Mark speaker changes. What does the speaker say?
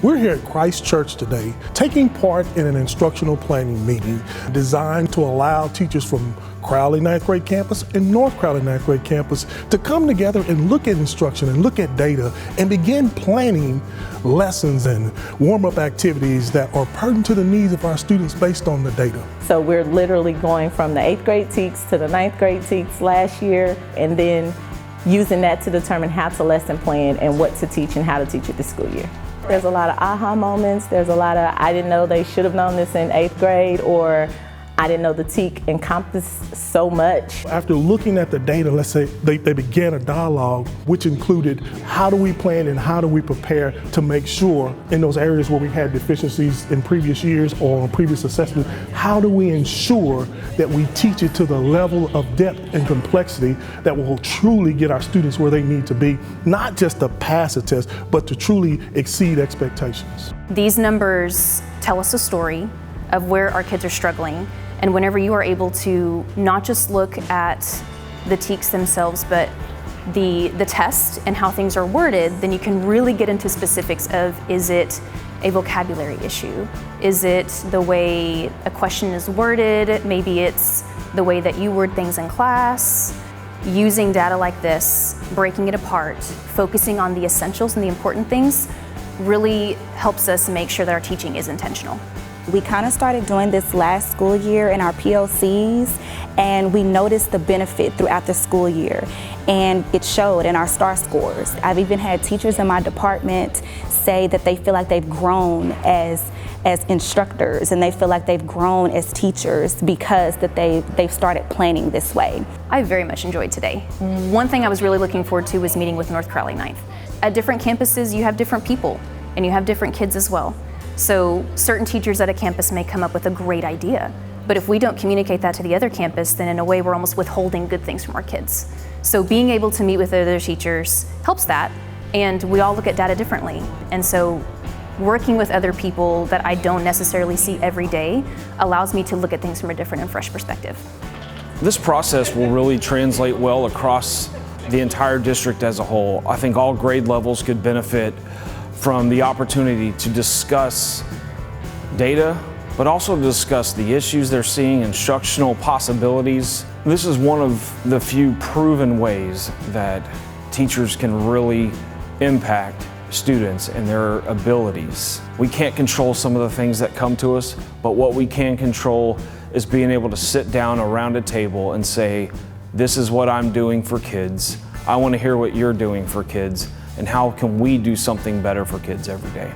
Speaker 1: We're here at Christ Church today, taking part in an instructional planning meeting designed to allow teachers from Crowley 9th grade campus and North Crowley 9th grade campus to come together and look at instruction and look at data and begin planning lessons and warm-up activities that are pertinent to the needs of our students based on the data.
Speaker 2: So we're literally going from the 8th grade TEKS to the 9th grade TEKS last year, and then using that to determine how to lesson plan and what to teach and how to teach it this school year. There's a lot of aha moments. There's a lot of, I didn't know they should have known this in 8th grade, or I didn't know the TEK encompassed so much.
Speaker 1: After looking at the data, let's say they began a dialogue which included how do we plan and how do we prepare to make sure in those areas where we had deficiencies in previous years or on previous assessment, how do we ensure that we teach it to the level of depth and complexity that will truly get our students where they need to be, not just to pass a test, but to truly exceed expectations.
Speaker 3: These numbers tell us a story of where our kids are struggling. And whenever you are able to not just look at the TEKS themselves, but the test and how things are worded, then you can really get into specifics of, is it a vocabulary issue? Is it the way a question is worded? Maybe it's the way that you word things in class. Using data like this, breaking it apart, focusing on the essentials and the important things really helps us make sure that our teaching is intentional.
Speaker 4: We kind of started doing this last school year in our POCs, and we noticed the benefit throughout the school year, and it showed in our STAR scores. I've even had teachers in my department say that they feel like they've grown as instructors, and they feel like they've grown as teachers because that they've started planning this way.
Speaker 3: I very much enjoyed today. One thing I was really looking forward to was meeting with North Crowley 9th. At different campuses, you have different people, and you have different kids as well. So certain teachers at a campus may come up with a great idea, but if we don't communicate that to the other campus, then in a way we're almost withholding good things from our kids. So being able to meet with other teachers helps that, and we all look at data differently. And so working with other people that I don't necessarily see every day allows me to look at things from a different and fresh perspective.
Speaker 5: This process will really translate well across the entire district as a whole. I think all grade levels could benefit from the opportunity to discuss data, but also to discuss the issues they're seeing, instructional possibilities. This is one of the few proven ways that teachers can really impact students and their abilities. We can't control some of the things that come to us, but what we can control is being able to sit down around a table and say, this is what I'm doing for kids. I want to hear what you're doing for kids, and how can we do something better for kids every day.